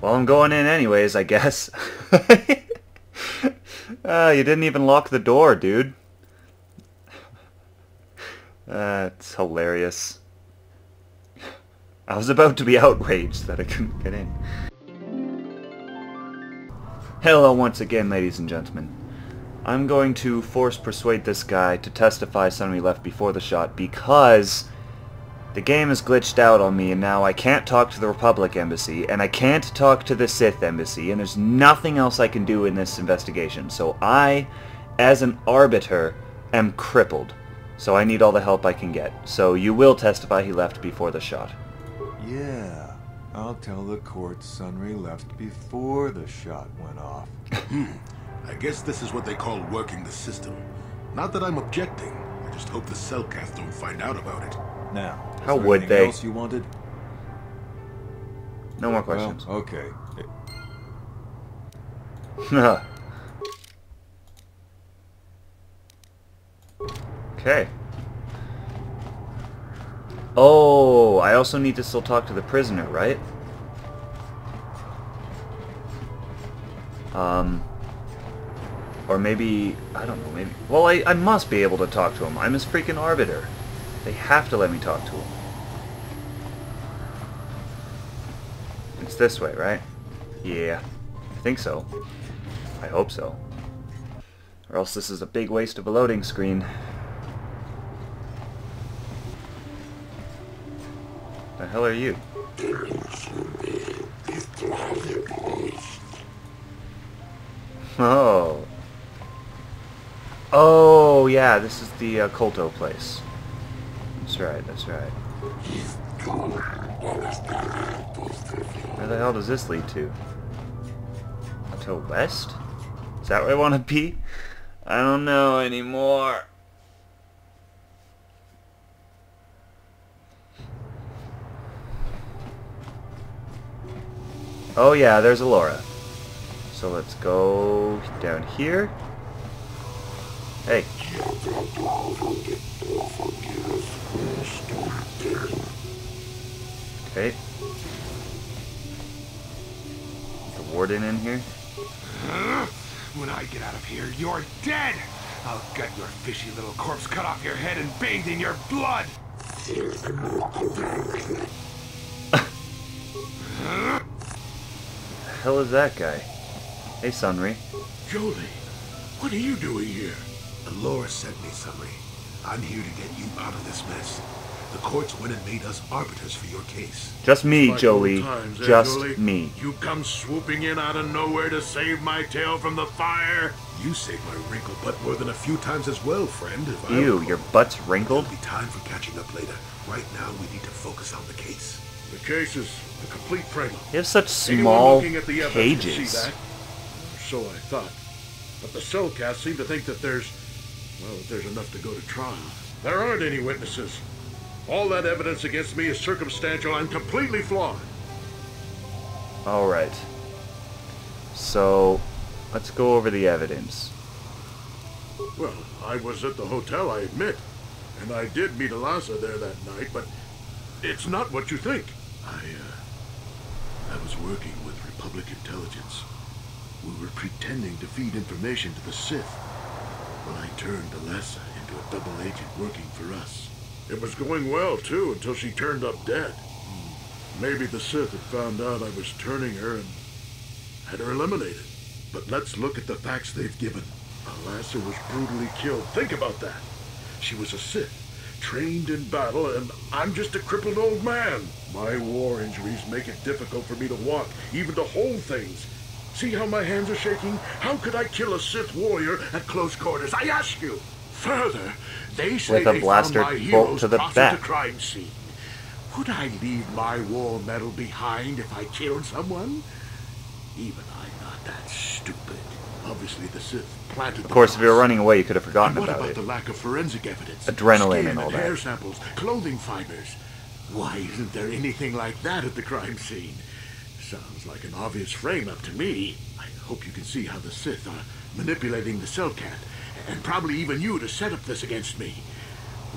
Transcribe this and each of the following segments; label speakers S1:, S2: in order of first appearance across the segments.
S1: Well, I'm going in anyways, I guess. You didn't even lock the door, dude. It's hilarious. I was about to be outraged that I couldn't get in. Hello once again, ladies and gentlemen. I'm going to force persuade this guy to testify Sunry left before the shot because the game has glitched out on me and now I can't talk to the Republic Embassy and I can't talk to the Sith Embassy and there's nothing else I can do in this investigation. So I, as an arbiter, am crippled. So I need all the help I can get. So you will testify he left before the shot.
S2: Yeah, I'll tell the court Sunry left before the shot went off.
S3: I guess this is what they call working the system. Not that I'm objecting. I just hope the Cellcath don't find out about it.
S2: Now,
S1: how would they?
S2: Else you wanted?
S1: No more questions.
S2: Well, okay.
S1: Okay. Oh, I also need to still talk to the prisoner, right? Or maybe, I don't know, maybe... Well, I must be able to talk to him. I'm his freaking arbiter. They have to let me talk to him. It's this way, right? Yeah, I think so. I hope so. Or else this is a big waste of a loading screen. The hell are you? Oh. Oh, yeah, this is the KOTOR place. That's right, that's right. Where the hell does this lead to? To west? Is that where I want to be? I don't know anymore. Oh yeah, there's Alora. So let's go down here. Hey. Okay. Is the warden in here?
S4: When I get out of here, you're dead! I'll gut your fishy little corpse, cut off your head, and bathe in your blood!
S1: The hell is that guy? Hey, Sunry.
S3: Jolie, what are you doing here? Alora sent me, Sunry. I'm here to get you out of this mess. The courts went and made us arbiters for your case.
S1: Just me,
S3: Like
S1: Joey.
S3: old times,
S1: Just
S3: Jolie?
S1: me.
S3: You come swooping in out of nowhere to save my tail from the fire. You saved my wrinkled butt more than a few times as well, friend. If I
S1: Ew,
S3: recall.
S1: your butt's wrinkled?
S3: There'll be time for catching up later. Right now, we need to focus on the case.
S4: The case is a complete frame-up.
S1: You have such
S4: Anyone
S1: small
S4: looking at the evidence can see
S1: pages.
S4: that. So I thought. But the Cellcath seem to think that there's enough to go to trial. There aren't any witnesses. All that evidence against me is circumstantial and completely flawed.
S1: Alright. So, let's go over the evidence.
S4: Well, I was at the hotel, I admit. And I did meet Eliza there that night, but it's not what you think. I was working with Republic Intelligence. We were pretending to feed information to the Sith when I turned Eliza into a double agent working for us. It was going well, too, until she turned up dead. Maybe the Sith had found out I was turning her and had her eliminated. But let's look at the facts they've given. Eliza was brutally killed. Think about that. She was a Sith, trained in battle, and I'm just a crippled old man. My war injuries make it difficult for me to walk, even to hold things. See how my hands are shaking? How could I kill a Sith warrior at close quarters? I ask you. Further, they say
S1: With a
S4: they
S1: blaster
S4: found my
S1: bolt
S4: heroes
S1: to the
S4: crossing
S1: back.
S4: the crime scene. Would I leave my war medal behind if I killed someone? Even I'm not that stupid. Obviously, the Sith planted.
S1: Of course, if you were running away, you could have forgotten
S4: and what
S1: about
S4: about
S1: it.
S4: the lack of forensic evidence?
S1: Adrenaline
S4: Skin
S1: and all that.
S4: hair samples, clothing fibers. Why isn't there anything like that at the crime scene? Sounds like an obvious frame-up to me. I hope you can see how the Sith are manipulating the Cellcath, and probably even you to set up this against me.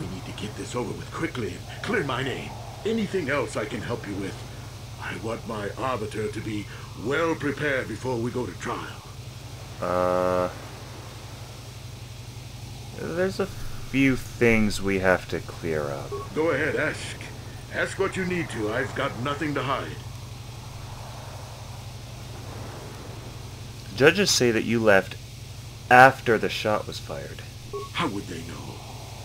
S4: We need to get this over with quickly and clear my name. Anything else I can help you with,
S3: I want my arbiter to be well prepared before we go to trial.
S1: There's a few things we have to clear up.
S3: Go ahead, ask. Ask what you need to. I've got nothing to hide.
S1: Judges say that you left after the shot was fired.
S3: How would they know?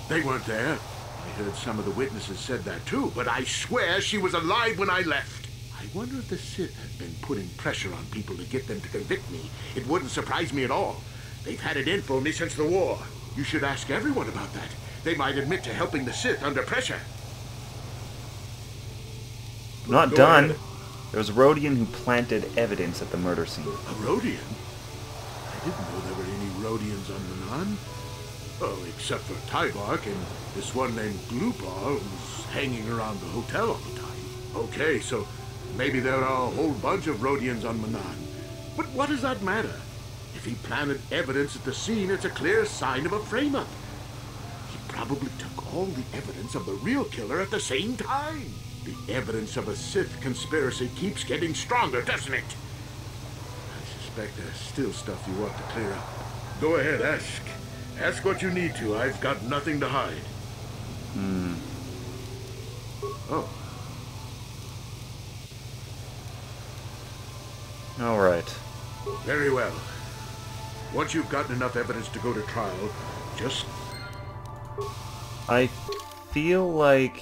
S3: They weren't there. I heard some of the witnesses said that too, but I swear she was alive when I left. I wonder if the Sith have been putting pressure on people to get them to convict me. It wouldn't surprise me at all. They've had it in for me since the war. You should ask everyone about that. They might admit to helping the Sith under pressure.
S1: I'm not
S3: Go
S1: done.
S3: ahead.
S1: There was a Rhodian who planted evidence at the murder scene.
S3: A Rhodian? I didn't know there were any Rhodians on Manan. Oh, except for Tybark and this one named Glupar who's hanging around the hotel all the time. Okay, so maybe there are a whole bunch of Rhodians on Manan. But what does that matter? If he planted evidence at the scene, it's a clear sign of a frame-up. He probably took all the evidence of the real killer at the same time. The evidence of a Sith conspiracy keeps getting stronger, doesn't it? I suspect there's still stuff you want to clear up. Go ahead, ask. Ask what you need to. I've got nothing to hide. Oh.
S1: All right.
S3: Very well. Once you've gotten enough evidence to go to trial, just...
S1: I feel like...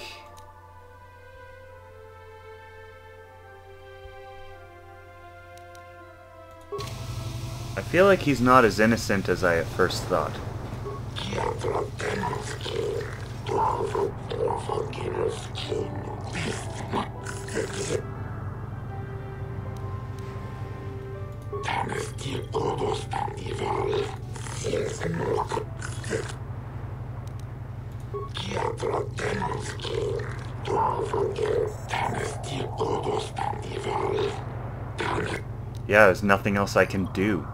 S1: he's not as innocent as I at first thought. Yeah, there's nothing else I can do.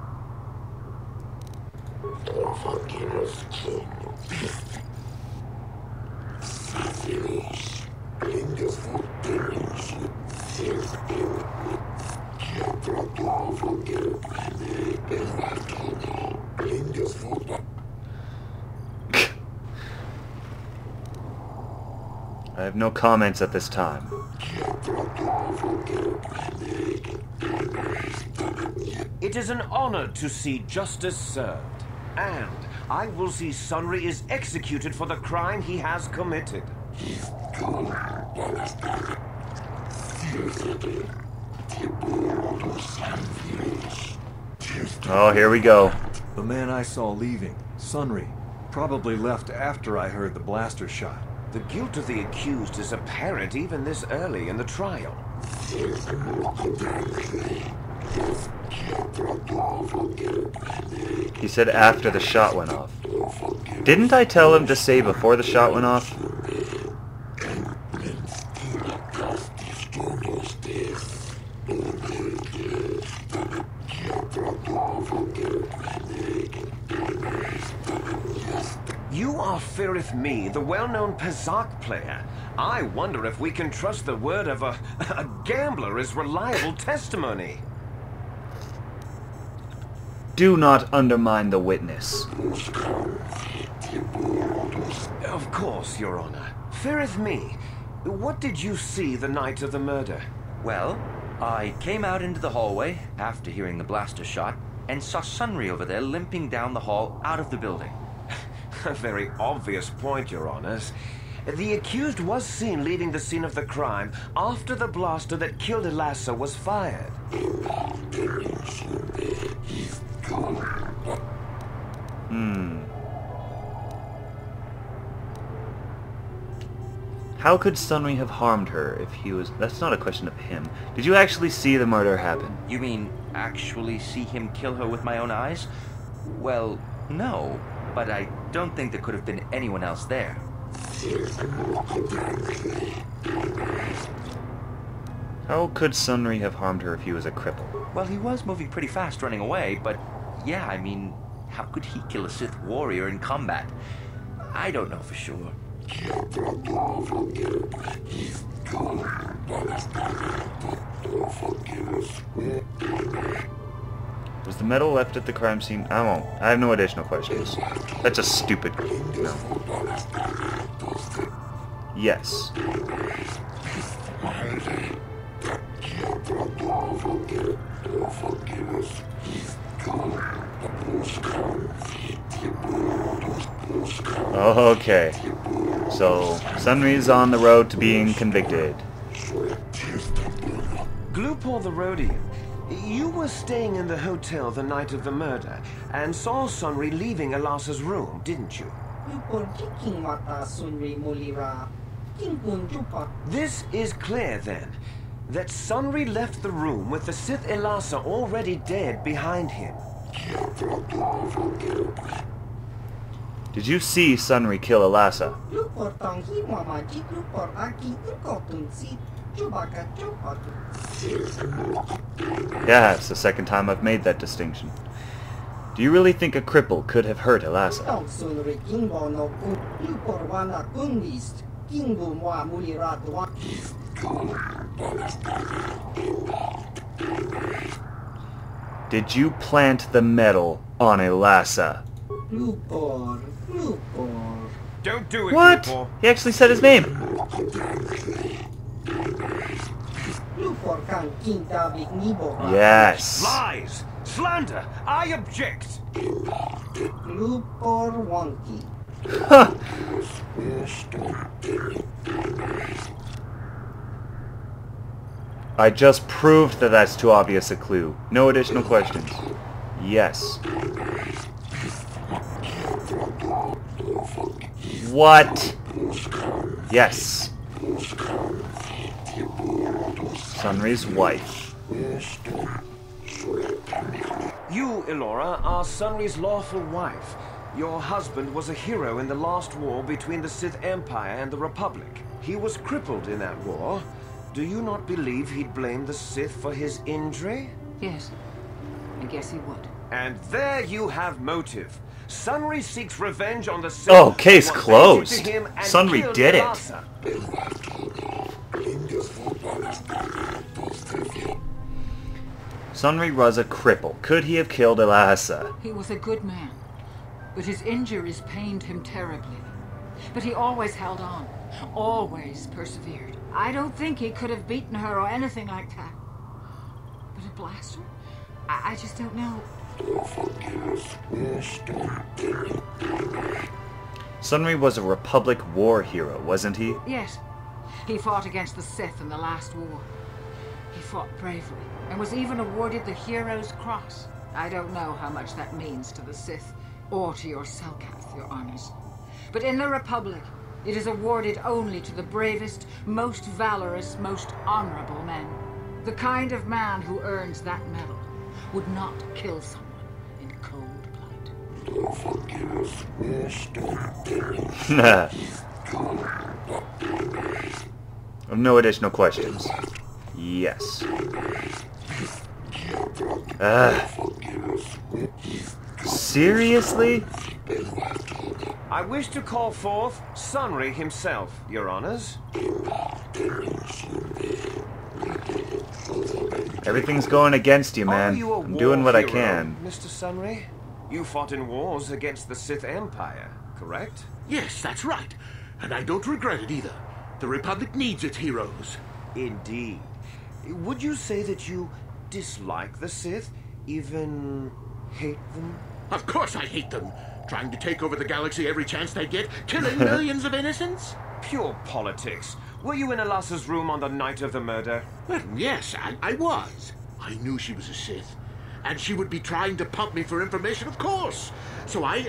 S1: I have no comments at this time.
S5: It is an honor to see justice served, and I will see Sunry is executed for the crime he has committed.
S1: Oh, here we go.
S2: The man I saw leaving, Sunry, probably left after I heard the blaster shot.
S5: The guilt of the accused is apparent even this early in the trial.
S1: He said after the shot went off. Didn't I tell him to say before the shot went off?
S5: You are Firith Me, the well-known Pazak player. I wonder if we can trust the word of a gambler as reliable testimony.
S1: Do not undermine the witness.
S5: Of course, Your Honor. Firith Me, what did you see the night of the murder?
S6: Well, I came out into the hallway after hearing the blaster shot and saw Sunry over there limping down the hall out of the building.
S5: A very obvious point, Your Honors. The accused was seen leaving the scene of the crime after the blaster that killed Elassa was fired.
S1: How could Sunry have harmed her if he was... That's not a question of him. Did you actually see the murder happen?
S6: You mean actually see him kill her with my own eyes? Well, no, but I don't think there could have been anyone else there.
S1: How could Sunry have harmed her if he was a cripple?
S6: Well, he was moving pretty fast running away, but yeah, I mean, how could he kill a Sith warrior in combat? I don't know for sure.
S1: Was the medal left at the crime scene? I won't. I have no additional questions. That's a stupid... No. Yes. Okay. So, Sunri's on the road to being convicted.
S5: Glupor the Rhodian, you were staying in the hotel the night of the murder and saw Sunri leaving Elassa's room, didn't you? This is clear then, that Sunri left the room with the Sith Elassa already dead behind him.
S1: Did you see Sunri kill Elassa? Yeah, it's the second time I've made that distinction. Do you really think a cripple could have hurt Elassa? Did you plant the medal on Elassa?
S5: Don't do it,
S1: What?
S5: Glupor.
S1: He actually said his name. Yes.
S5: Lies! Slander! I object!
S1: Huh. I just proved that that's too obvious a clue. No additional questions. Yes. What? Yes. Sunri's wife.
S5: You, Elora, are Sunri's lawful wife. Your husband was a hero in the last war between the Sith Empire and the Republic. He was crippled in that war. Do you not believe he'd blame the Sith for his injury?
S7: Yes, I guess he would.
S5: And there you have motive. Sunri seeks revenge on the Sith.
S1: Oh, case
S5: who were
S1: closed.
S5: faithful to him and
S1: Sunri
S5: killed
S1: did it.
S5: Elassa.
S1: Sunri was a cripple. Could he have killed Elassa?
S7: He was a good man, but his injuries pained him terribly. But he always held on, always persevered. I don't think he could have beaten her or anything like that. But a blaster? I just don't know.
S1: Sunri was a Republic war hero, wasn't he?
S7: Yes, he fought against the Sith in the last war. He fought bravely and was even awarded the Hero's Cross. I don't know how much that means to the Sith or to your Selkath, your honors. But in the Republic, it is awarded only to the bravest, most valorous, most honorable men. The kind of man who earns that medal would not kill someone in cold blood.
S1: No additional questions. Yes. Seriously?
S5: I wish to call forth Sunri himself, your honors.
S1: Everything's going against you,
S5: Are
S1: man.
S5: you a
S1: I'm doing what
S5: war
S1: I
S5: hero,
S1: can.
S5: Mr. Sunri? You fought in wars against the Sith Empire, correct?
S3: Yes, that's right. And I don't regret it either. The Republic needs its heroes.
S5: Indeed. Would you say that you dislike the Sith, even hate them?
S3: Of course I hate them. Trying to take over the galaxy every chance they get, killing millions of innocents?
S5: Pure politics. Were you in Elassa's room on the night of the murder?
S3: Well, yes, I was. I knew she was a Sith. And she would be trying to pump me for information, of course. So I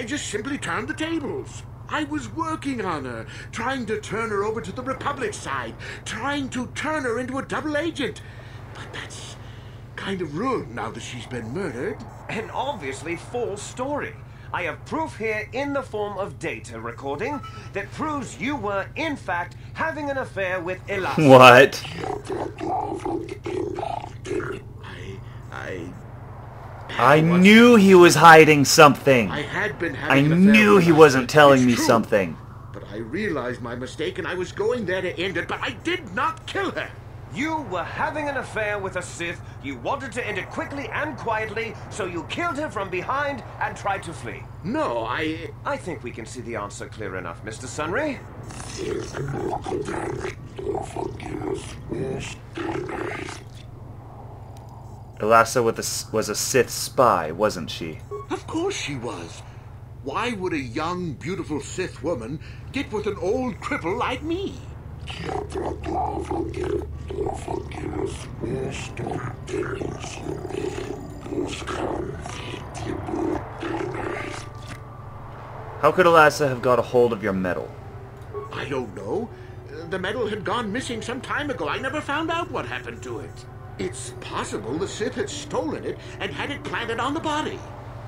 S3: just simply turned the tables. I was working on her, trying to turn her over to the Republic side, trying to turn her into a double agent. But that's kind of ruined now that she's been murdered.
S5: An obviously false story. I have proof here in the form of data recording that proves you were, in fact, having an affair with Elassa.
S1: What? I knew he was hiding something.
S3: I had been
S1: I
S3: having an affair
S1: knew
S3: with
S1: he
S3: Elassa.
S1: wasn't telling
S3: It's
S1: me
S3: true.
S1: something.
S3: But I realized my mistake and I was going there to end it, but I did not kill her.
S5: You were having an affair with a Sith. You wanted to end it quickly and quietly, so you killed her from behind and tried to flee.
S3: No,
S5: I think we can see the answer clear enough, Mr. Sunry.
S1: Elassa was a Sith spy, wasn't she?
S3: Of course she was. Why would a young, beautiful Sith woman get with an old cripple like me?
S1: How could Elassa have got a hold of your medal?
S3: I don't know. The medal had gone missing some time ago. I never found out what happened to it. It's possible the Sith had stolen it and had it planted on the body.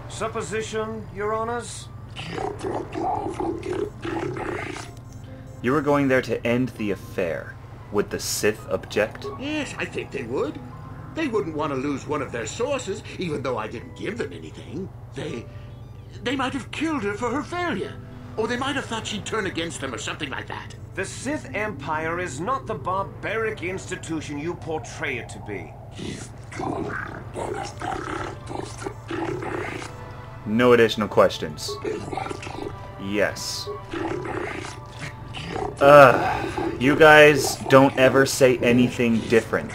S5: Supposition, Your Honors?
S1: You were going there to end the affair. Would the Sith object?
S3: Yes, I think they would. They wouldn't want to lose one of their sources, even though I didn't give them anything. They might have killed her for her failure. Or they might have thought she'd turn against them or something like that.
S5: The Sith Empire is not the barbaric institution you portray it to be.
S1: No additional questions. Yes. You guys don't ever say anything different.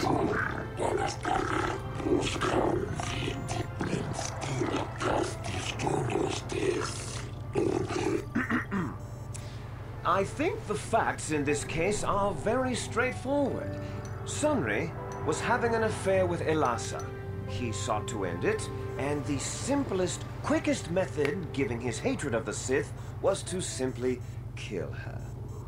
S5: I think the facts in this case are very straightforward. Sunry was having an affair with Elassa. He sought to end it, and the simplest, quickest method, given his hatred of the Sith, was to simply kill her.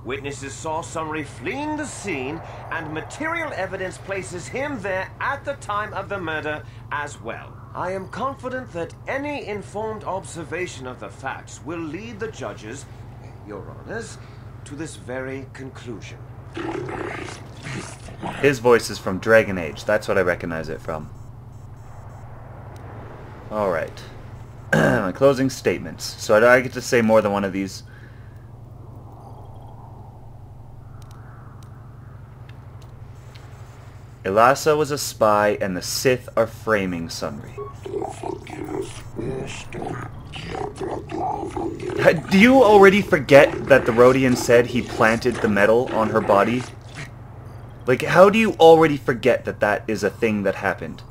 S5: Witnesses saw Sunry fleeing the scene, and material evidence places him there at the time of the murder as well. I am confident that any informed observation of the facts will lead the judges, Your Honors, to this very conclusion.
S1: His voice is from Dragon Age. That's what I recognize it from. Alright. My closing statements. So I get to say more than one of these. Elassa was a spy, and the Sith are framing Sunry. Do you already forget that the Rodian said he planted the medal on her body? Like, how do you already forget that that is a thing that happened?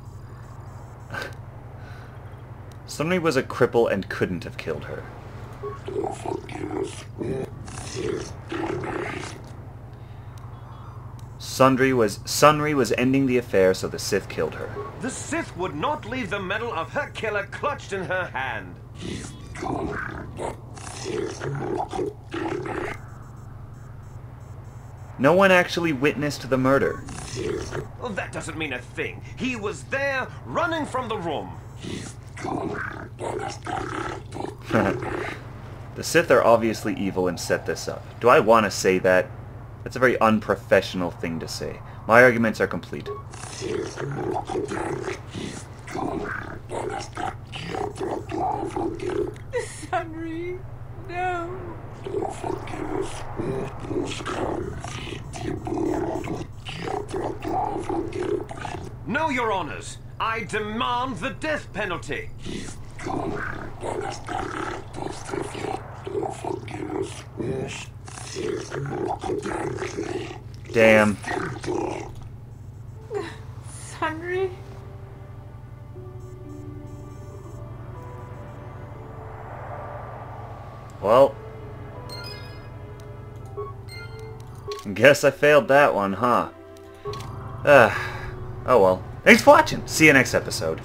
S1: Sunry was a cripple and couldn't have killed her. Sunry was ending the affair, so the Sith killed her.
S5: The Sith would not leave the medal of her killer clutched in her hand.
S1: No one actually witnessed the murder.
S5: Well, that doesn't mean a thing. He was there, running from the room.
S1: The Sith are obviously evil and set this up. Do I want to say that? That's a very unprofessional thing to say. My arguments are complete.
S7: Sunry, no.
S5: No, Your Honors. I demand the death penalty.
S1: Damn.
S7: Sunry?
S1: Well, guess I failed that one, huh? Oh well. Thanks for watching. See you next episode.